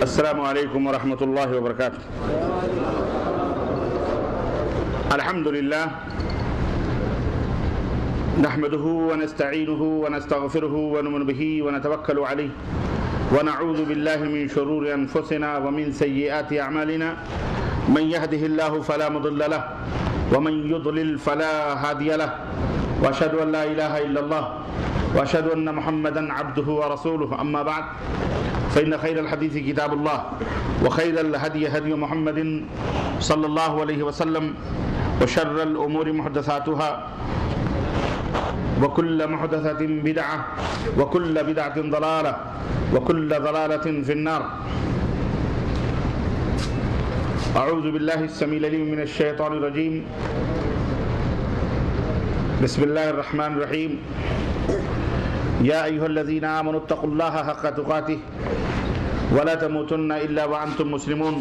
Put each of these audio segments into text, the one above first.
السلام علیکم ورحمۃ اللہ وبرکاتہ۔ الحمد للہ نحمده ونستعینه ونستغفره ونؤمن به ونتوکل علیہ ونعوذ باللہ من شرور انفسنا ومن سیئات اعمالنا من يهده الله فلا مضل له ومن يضلل فلا هادي له واشهد ان لا اله الا الله واشهد ان محمدا عبده ورسوله اما بعد فإن خير الحديث كتاب الله وخير الهدي هدي محمد صلى الله عليه وسلم وشر الأمور محدثاتها وكل محدثة بدعة وكل بدعة ضلالة وكل ضلالة في النار۔ أعوذ بالله السميع العليم من الشيطان الرجيم، بسم الله الرحمن الرحيم۔ يا أيها الذين آمنوا اتقوا الله حق تقاته ولا تموتن إلا وأنتم مسلمون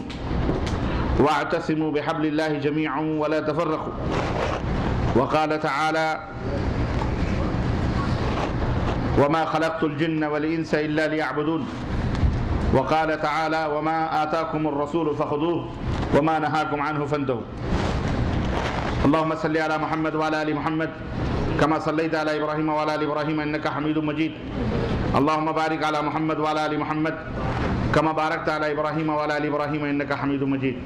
واعتصموا بحبل الله جميعا ولا تفرقوا۔ وقال تعالى وما خلقت الجن والإنس إلا ليعبدون۔ وقال تعالى وما آتاكم الرسول فخذوه وما نهاكم عنه فانتهوا۔ اللهم صل على محمد وعلى آل محمد كما صليت على إبراهيم وعلى آل إبراهيم إنك حميد مجيد۔ اللهم بارك على محمد وعلى آل محمد كما باركت على إبراهيم وعلى آل إبراهيم إنك حميد مجيد۔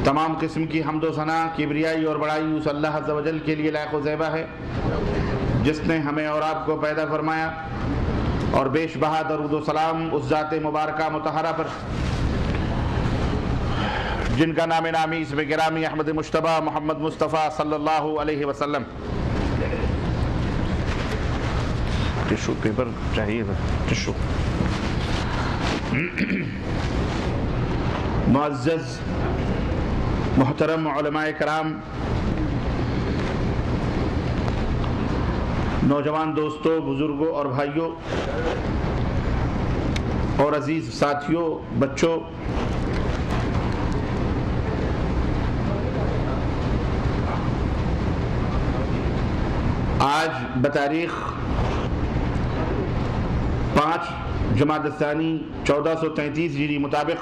تمام قسم کی حمد و ثنا، کبریائی اور بڑائی اس اللہ عز و جل کے لیے لائق و زیبا ہے جس نے ہمیں اور آپ کو پیدا فرمایا، اور بیش بہا درود و سلام اس ذات مبارکہ مطہرہ پر جن کا نام نامی اسم گرامی احمد مجتبیٰ محمد مصطفیٰ صلی اللہ علیہ وسلم۔ ٹشو پیپر چاہیے، ٹشو۔ معزز محترم علماء کرام، نوجوان دوستوں، بزرگوں اور بھائیوں اور عزیز ساتھیوں، بچوں، آج بتاریخ 5 جمادی الثانی 1433 ہجری مطابق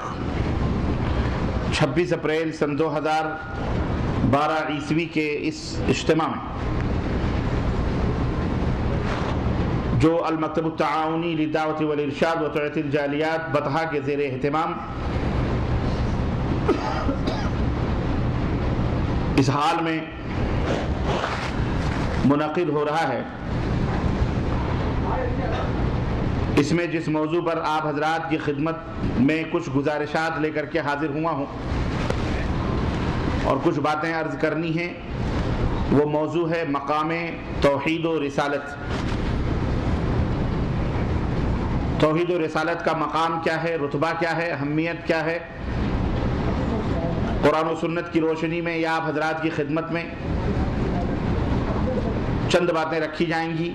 26 اپریل سن 2012 عیسوی کے اس اجتماع میں جو المکتب التعاونی للدعوت والارشاد وتوعیة الجالیات بطحا کے زیر اہتمام اس حال میں منعقد ہو رہا ہے، اس میں جس موضوع پر آپ حضرات کی خدمت میں کچھ گزارشات لے کر کے حاضر ہوا ہوں اور کچھ باتیں عرض کرنی ہیں، وہ موضوع ہے مقام توحید و رسالت۔ توحید و رسالت کا مقام کیا ہے، رتبہ کیا ہے، اہمیت کیا ہے، قرآن و سنت کی روشنی میں یا آپ حضرات کی خدمت میں چند باتیں رکھی جائیں گی۔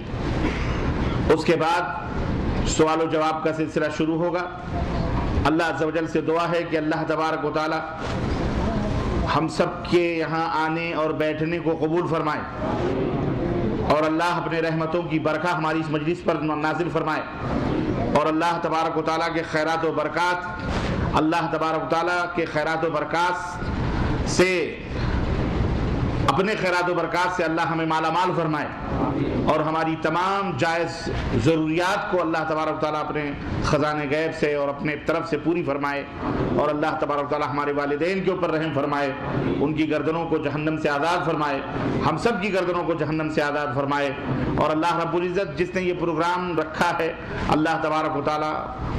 اس کے بعد سوال و جواب کا سلسلہ شروع ہوگا۔ اللہ عز و جل سے دعا ہے کہ اللہ تبارک و تعالی ہم سب کے یہاں آنے اور بیٹھنے کو قبول فرمائے، اور اللہ اپنے رحمتوں کی برکہ ہماری اس مجلس پر نازل فرمائے، اور اللہ تبارک و تعالیٰ کے خیرات و برکات، اللہ تبارک و تعالیٰ کے خیرات و برکات سے، اپنے خیرات و برکات سے اللہ ہمیں مالا مال فرمائے، اور ہماری تمام جائز ضروریات کو اللہ تبارک و تعالیٰ اپنے خزانے غیب سے اور اپنے طرف سے پوری فرمائے، اور اللہ تبارک و تعالیٰ ہمارے والدین کے اوپر رحم فرمائے، ان کی گردنوں کو جہنم سے آزاد فرمائے، ہم سب کی گردنوں کو جہنم سے آزاد فرمائے، اور اللہ رب العزت جس نے یہ پروگرام رکھا ہے اللہ تبارک و تعالیٰ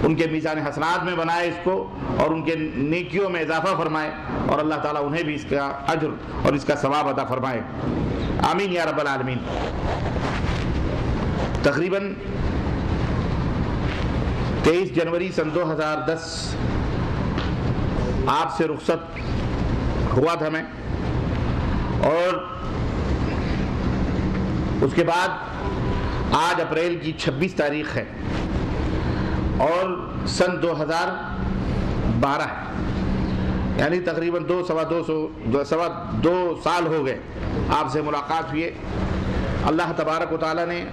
ان کے میزان حسنات میں بنائے اس کو، اور ان کے نیکیوں میں اضافہ فرمائے، اور اللہ تعالیٰ انہیں بھی اس کا اجر اور اس کا ثواب عطا فرمائے، آمین یا رب العالمین۔ تقریباً 23 جنوری سن 2010 آپ سے رخصت ہوا تھا میں، اور اس کے بعد آج اپریل کی 26 تاریخ ہے اور سن 2012 ہے، یعنی تقریباً سوا دو سال ہو گئے آپ سے ملاقات ہوئے۔ اللہ تبارک و تعالیٰ نے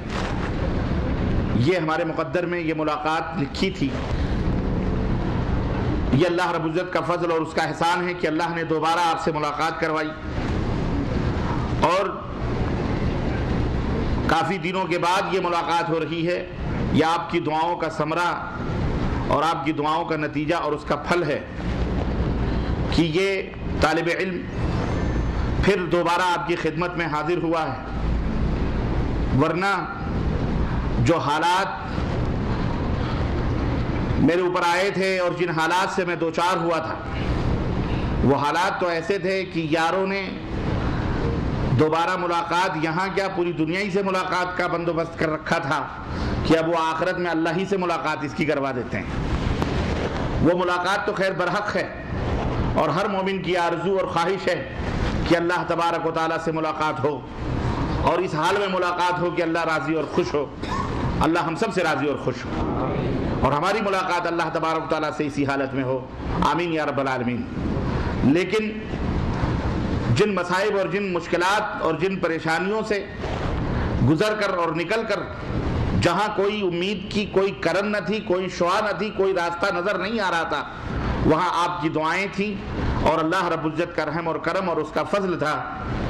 یہ ہمارے مقدر میں یہ ملاقات لکھی تھی یہ اللہ رب العزت کا فضل اور اس کا احسان ہے کہ اللہ نے دوبارہ آپ سے ملاقات کروائی، اور کافی دنوں کے بعد یہ ملاقات ہو رہی ہے۔ یہ آپ کی دعاؤں کا ثمرہ اور آپ کی دعاؤں کا نتیجہ اور اس کا پھل ہے کہ یہ طالب علم پھر دوبارہ آپ کی خدمت میں حاضر ہوا ہے، ورنہ جو حالات میرے اوپر آئے تھے اور جن حالات سے میں دوچار ہوا تھا، وہ حالات تو ایسے تھے کہ یاروں نے دوبارہ ملاقات یہاں کیا پوری دنیا ہی سے ملاقات کا بندوبست کر رکھا تھا کہ اب وہ آخرت میں اللہ ہی سے ملاقات اس کی کروا دیتے ہیں۔ وہ ملاقات تو خیر برحق ہے، اور ہر مومن کی آرزو اور خواہش ہے کہ اللہ تبارک و تعالیٰ سے ملاقات ہو، اور اس حال میں ملاقات ہو کہ اللہ راضی اور خوش ہو، اللہ ہم سب سے راضی اور خوش ہو، اور ہماری ملاقات اللہ تبارک و تعالیٰ سے اسی حالت میں ہو، آمین یا رب العالمین۔ لیکن جن مصائب اور جن مشکلات اور جن پریشانیوں سے گزر کر اور نکل کر جہاں کوئی امید کی کوئی کرن نہ تھی، کوئی شعاع نہ تھی، کوئی راستہ نظر نہیں آ رہا تھا، وہاں آپ کی دعائیں تھیں، اور اللہ رب العزت کا رحم اور کرم اور اس کا فضل تھا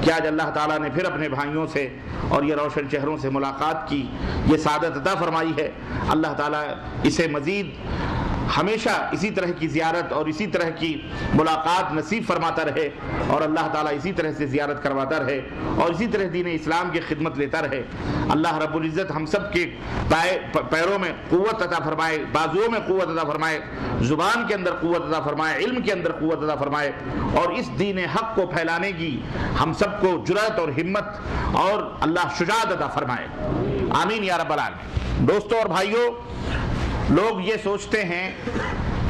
کہ آج اللہ تعالیٰ نے پھر اپنے بھائیوں سے اور یہ روشن چہروں سے ملاقات کی، یہ سعادت عطا فرمائی ہے۔ اللہ تعالیٰ اسے مزید ہمیشہ اسی طرح کی زیارت اور اسی طرح کی ملاقات نصیب فرماتا رہے، اور اللہ تعالیٰ اسی طرح سے زیارت کرواتا رہے، اور اسی طرح دین اسلام کی خدمت لیتا رہے۔ اللہ رب العزت ہم سب کے پیروں میں قوت عطا فرمائے، بازوؤں میں قوت عطا فرمائے، زبان کے اندر قوت عطا فرمائے، علم کے اندر قوت عطا فرمائے، اور اس دین حق کو پھیلانے کی ہم سب کو جرأت اور ہمت اور اللہ شجاعت عطا فرمائے، آمین یا رب العالمین۔ دوستوں اور بھائیوں، لوگ یہ سوچتے ہیں،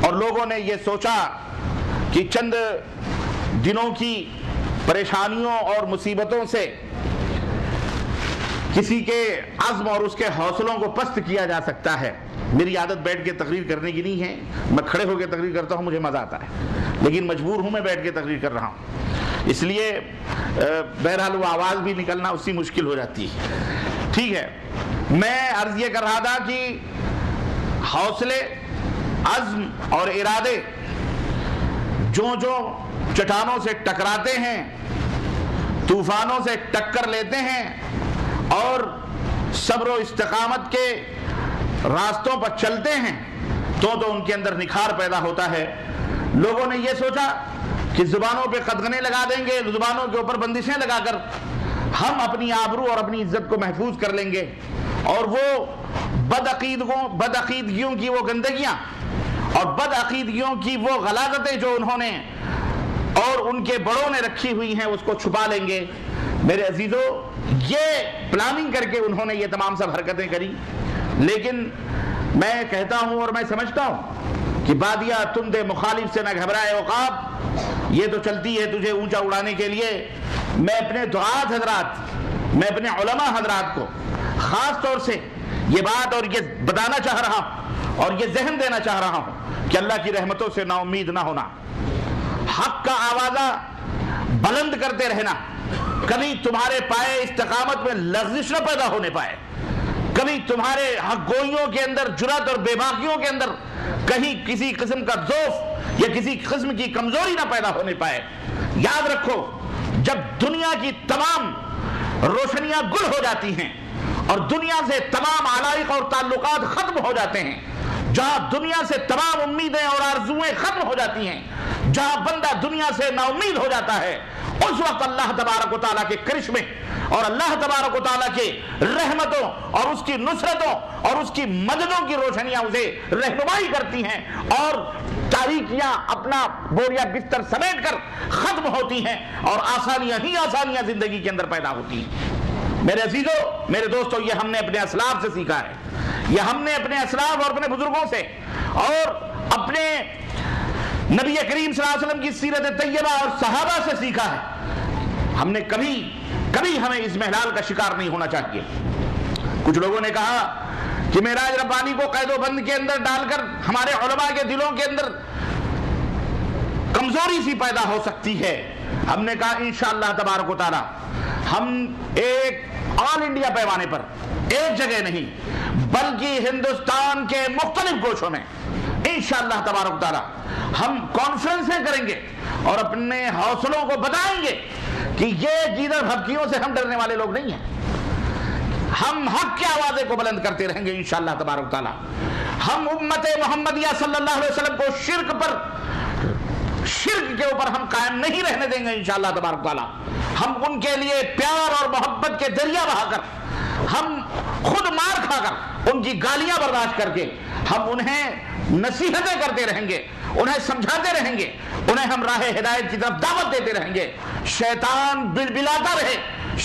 اور لوگوں نے یہ سوچا کہ چند دنوں کی پریشانیوں اور مصیبتوں سے کسی کے عزم اور اس کے حوصلوں کو پست کیا جا سکتا ہے۔ میری عادت بیٹھ کے تقریر کرنے کی نہیں ہے، میں کھڑے ہو کے تقریر کرتا ہوں، مجھے مزہ آتا ہے، لیکن مجبور ہوں میں بیٹھ کے تقریر کر رہا ہوں، اس لیے بہرحال وہ آواز بھی نکلنا اس سے مشکل ہو جاتی ہے۔ ٹھیک ہے، میں عرض یہ کر رہا تھا کہ حوصلے، عزم اور ارادے جو چٹانوں سے ٹکراتے ہیں، طوفانوں سے ٹکر لیتے ہیں، اور صبر و استقامت کے راستوں پر چلتے ہیں، تو ان کے اندر نکھار پیدا ہوتا ہے۔ لوگوں نے یہ سوچا کہ زبانوں پہ قدغنے لگا دیں گے، زبانوں کے اوپر بندشیں لگا کر ہم اپنی آبرو اور اپنی عزت کو محفوظ کر لیں گے، اور وہ بدعقیدگیوں کی وہ گندگیاں اور بدعقیدگیوں کی وہ غلاظتیں جو انہوں نے اور ان کے بڑوں نے رکھی ہوئی ہیں اس کو چھپا لیں گے۔ میرے عزیزو، یہ پلاننگ کر کے انہوں نے یہ تمام سب حرکتیں کری، لیکن میں کہتا ہوں اور میں سمجھتا ہوں کہ بادیہ تندے مخالف سے نہ گھبرائے عقاب، یہ تو چلتی ہے تجھے اونچا اڑانے کے لیے۔ میں اپنے دعات حضرات، میں اپنے علماء حضرات کو خاص طور سے یہ بات اور یہ بتانا چاہ رہا ہوں اور یہ ذہن دینا چاہ رہا ہوں کہ اللہ کی رحمتوں سے نا امید نہ ہونا، حق کا آوازہ بلند کرتے رہنا، کبھی تمہارے پائے استقامت میں لغزش نہ پیدا ہونے پائے، کبھی تمہارے حق گوئیوں کے اندر جرأت اور بے باکیوں کے اندر کہیں کسی قسم کا ضعف یا کسی قسم کی کمزوری نہ پیدا ہونے پائے۔ یاد رکھو، جب دنیا کی تمام روشنیاں گل ہو جاتی ہیں اور دنیا سے تمام علائق اور تعلقات ختم ہو جاتے ہیں، جہاں دنیا سے تمام امیدیں اور آرزویں ختم ہو جاتی ہیں، جہاں بندہ دنیا سے نا امید ہو جاتا ہے، اس وقت اللہ تبارک و تعالیٰ کے کرشمے اور اللہ تبارک و تعالیٰ کے رحمتوں اور اس کی نصرتوں اور اس کی مددوں کی روشنیاں اسے رہنمائی کرتی ہیں، اور تاریکیاں اپنا بوریا بستر سمیٹ کر ختم ہوتی ہیں، اور آسانیاں ہی آسانیاں زندگی کے اندر پیدا ہوتی ہیں۔ میرے عزیزو، میرے دوستو، یہ ہم نے اپنے اسلاف سے سیکھا ہے، یہ ہم نے اپنے اسلاف اور اپنے بزرگوں سے اور اپنے نبی کریم صلی اللہ علیہ وسلم کی سیرت طیبہ اور صحابہ سے سیکھا ہے۔ ہم نے کبھی ہمیں اس محلال کا شکار نہیں ہونا چاہیے۔ کچھ لوگوں نے کہا کہ معراج ربانی کو قید و بند کے اندر ڈال کر ہمارے علماء کے دلوں کے اندر کمزوری سی پیدا ہو سکتی ہے۔ ہم نے کہا انشاءاللہ تبارک و تعالی ہم ایک آل انڈیا پیمانے پر، ایک جگہ نہیں بلکہ ہندوستان کے مختلف گوشوں میں انشاءاللہ تبارک تعالی ہم کانفرنسیں کریں گے اور اپنے حوصلوں کو بتائیں گے کہ یہ جیدر بھبکیوں سے ہم ڈرنے والے لوگ نہیں ہیں. ہم حق کی آوازیں کو بلند کرتے رہیں گے انشاءاللہ تبارک تعالی. ہم امت محمدیہ صلی اللہ علیہ وسلم کو شرک کے اوپر ہم قائم نہیں رہنے دیں گے انشاءاللہ تبارک تعالی. ہم ان کے لیے پیار اور محبت کے دریا بہا کر, ہم خود مار کھا کر, ان کی گالیاں برداشت کر کے ہم انہیں نصیحتیں کرتے رہیں گے, انہیں سمجھاتے رہیں گے, انہیں ہم راہ ہدایت کی طرف دعوت دیتے رہیں گے. شیطان بلبلاتا رہے,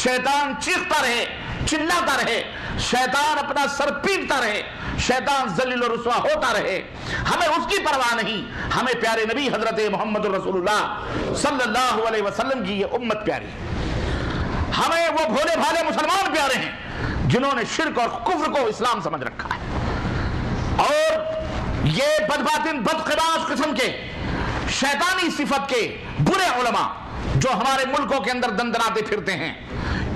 شیطان چیختا رہے, چلاتا رہے, شیطان اپنا سر پیٹتا رہے, شیطان ذلیل و رسوا ہوتا رہے, ہمیں اس کی پرواہ نہیں. ہمیں پیارے نبی حضرت محمد رسول اللہ صلی اللہ علیہ وسلم کی یہ امت پیاری, ہمیں وہ بھولے بھالے مسلمان پیارے ہیں جنہوں نے شرک اور کفر کو اسلام سمجھ رکھا ہے. اور یہ بدباطن بدقباش قسم کے شیطانی صفت کے برے علماء جو ہمارے ملکوں کے اندر دندناتے پھرتے ہیں,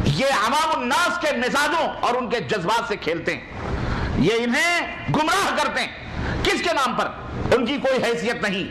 یہ عوام الناس کے مزاجوں اور ان کے جذبات سے کھیلتے ہیں, یہ انہیں گمراہ کرتے ہیں. کس کے نام پر؟ ان کی کوئی حیثیت نہیں.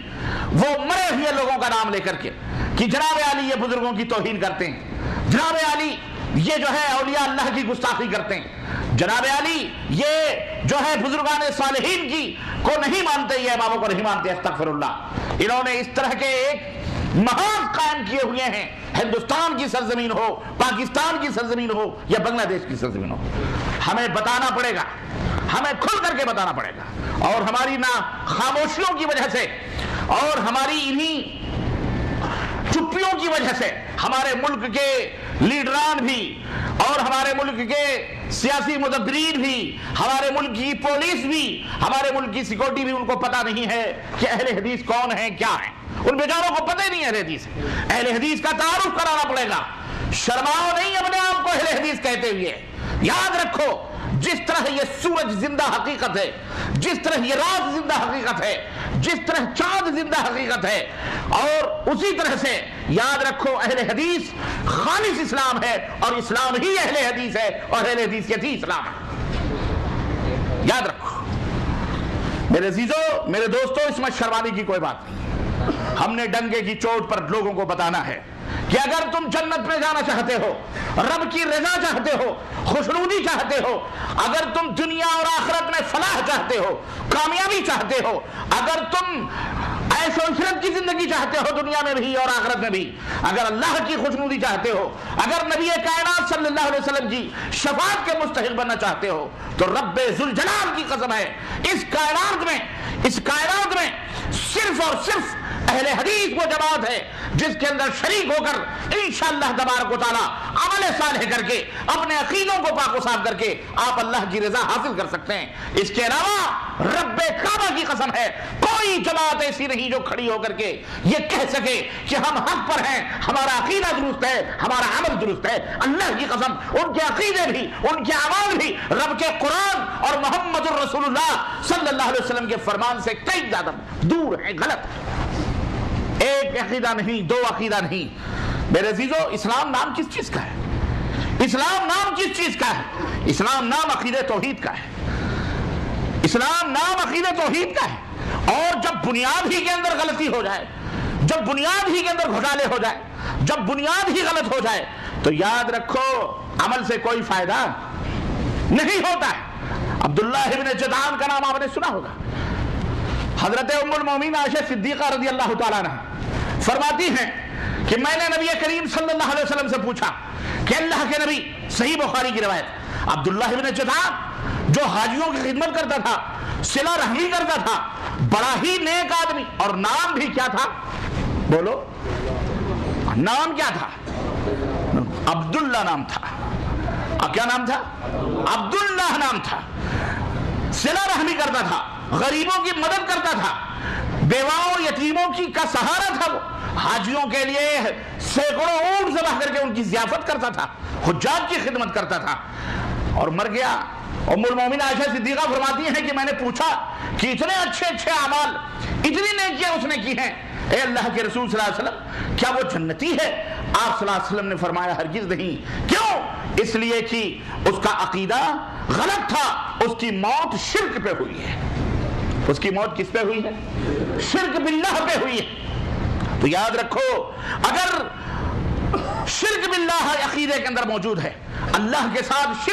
وہ مرے ہوئے لوگوں کا نام لے کر کے کہ جناب علی یہ بزرگوں کی توہین کرتے ہیں, جناب علی یہ جو ہے اولیاء اللہ کی گستاخی کرتے ہیں, جناب علی یہ جو ہے بزرگان صالحین کی کو نہیں مانتے, یہ اماموں کو نہیں مانتے. استغفر اللہ. انہوں نے اس طرح کے ایک محاذ قائم کیے ہوئے ہیں, ہندوستان کی سرزمین ہو, پاکستان کی سرزمین ہو یا بنگلہ دیش کی سرزمین ہو. ہمیں بتانا پڑے گا, ہمیں کھل کر کے بتانا پڑے گا. اور ہماری نہ خاموشیوں کی وجہ سے اور ہماری انہی چپیوں کی وجہ سے ہمارے ملک کے لیڈران بھی اور ہمارے ملک کے سیاسی مدبرین بھی, ہمارے ملک کی پولیس بھی, ہمارے ملک کی سیکورٹی بھی, ان کو پتہ نہیں ہے کہ اہل حدیث کون ہیں, کیا ہیں. ان بیچاروں کو پتہ ہی نہیں ہے اہل حدیث. اہل حدیث کا تعارف کرانا پڑے گا. شرماؤ نہیں اپنے آپ کو اہل حدیث کہتے ہوئے. یاد رکھو, جس طرح یہ سورج زندہ حقیقت ہے, جس طرح یہ رات زندہ حقیقت ہے, جس طرح چاند زندہ حقیقت ہے, اور اسی طرح سے یاد رکھو اہل حدیث خالص اسلام ہے اور اسلام ہی اہل حدیث ہے اور اہل حدیثیت ہی اسلام ہے. یاد رکھو میرے عزیزو, میرے دوستو, اس میں شرمانے کی کوئی بات نہیں. ہم نے ڈنگے کی چوٹ پر لوگوں کو بتانا ہے کہ اگر تم جنت میں جانا چاہتے ہو, رب کی رضا چاہتے ہو, خوشنودی چاہتے ہو, اگر تم دنیا اور آخرت میں فلاح چاہتے ہو, کامیابی چاہتے ہو, اگر تم عیش و عشرت کی زندگی چاہتے ہو دنیا میں بھی اور آخرت میں بھی, اگر اللہ کی خوشنودی چاہتے ہو, اگر نبی کائنات صلی اللہ علیہ وسلم کی شفاعت کے مستحق بننا چاہتے ہو, تو رب ذوالجلال کی قسم ہے اس کائنات میں صرف اور صرف اہل حدیث وہ جماعت ہے جس کے اندر شریک ہو کر انشاءاللہ تبارک و تعالی عمل صالح کر کے اپنے عقیدوں کو پاک و صاف کر کے آپ اللہ کی رضا حاصل کر سکتے ہیں. اس کے علاوہ رب کعبہ کی قسم ہے کوئی جماعت ایسی نہیں جو کھڑی ہو کر کے یہ کہہ سکے کہ ہم حق پر ہیں, ہمارا عقیدہ درست ہے, ہمارا عمل درست ہے. اللہ کی قسم ان کے عقیدے بھی, ان کے اعمال بھی رب کے قرآن اور محمد الرسول اللہ صلی اللہ علیہ وسلم کے فرمان سے کئی زیادہ دور ہیں, غلط ہے. ایک عقیدہ نہیں, دو عقیدہ نہیں. میرے عزیزو, اسلام نام کس چیز کا ہے؟ اسلام نام کس چیز کا ہے؟ اسلام نام عقیدہ توحید کا ہے. اسلام نام عقیدہ توحید کا ہے. اور جب بنیاد ہی کے اندر غلطی ہو جائے, جب بنیاد ہی کے اندر گھوٹالے ہو جائے, جب بنیاد ہی غلط ہو جائے, تو یاد رکھو عمل سے کوئی فائدہ نہیں ہوتا ہے. عبداللہ ابن جدعان کا نام آپ نے سنا ہوگا. حضرت ام المومنین عائشہ صدیقہ رضی اللہ تعالیٰ عنہ فرماتی ہیں کہ میں نے نبی کریم صلی اللہ علیہ وسلم سے پوچھا کہ اللہ کے نبی, صحیح بخاری کی روایت, عبداللہ ابن جدعان جو حاجیوں کی خدمت کرتا تھا, صلہ رحمی کرتا تھا, بڑا ہی نیک آدمی, اور نام بھی کیا تھا؟ بولو, نام کیا تھا؟ عبداللہ نام تھا. کیا نام تھا؟ عبداللہ نام تھا. صلہ رحمی کرتا تھا, غریبوں کی مدد کرتا تھا, بیواؤں یتیموں کی کا سہارا تھا. وہ حاجیوں کے لیے سینکڑوں اونٹ ذبح کر کے ان کی ضیافت کرتا تھا, حجاج کی خدمت کرتا تھا, اور مر گیا. ام المومنین عائشہ صدیقہ فرماتی ہیں کہ میں نے پوچھا کہ اتنے اچھے اچھے اعمال, اتنی نیکیاں اس نے کی ہیں, اے اللہ کے رسول صلی اللہ علیہ وسلم, کیا وہ جنتی ہے؟ آپ صلی اللہ علیہ وسلم نے فرمایا ہرگز نہیں. کیوں؟ اس لیے کہ اس کا عقیدہ غلط تھا, اس کی موت شرک پہ ہوئی ہے. اس کی موت کس پہ ہوئی ہے؟ شرک باللہ پہ ہوئی ہے۔ تو یاد رکھو، اگر شرک باللہ عقیدے کے اندر موجود ہے، اللہ کے ساتھ شرک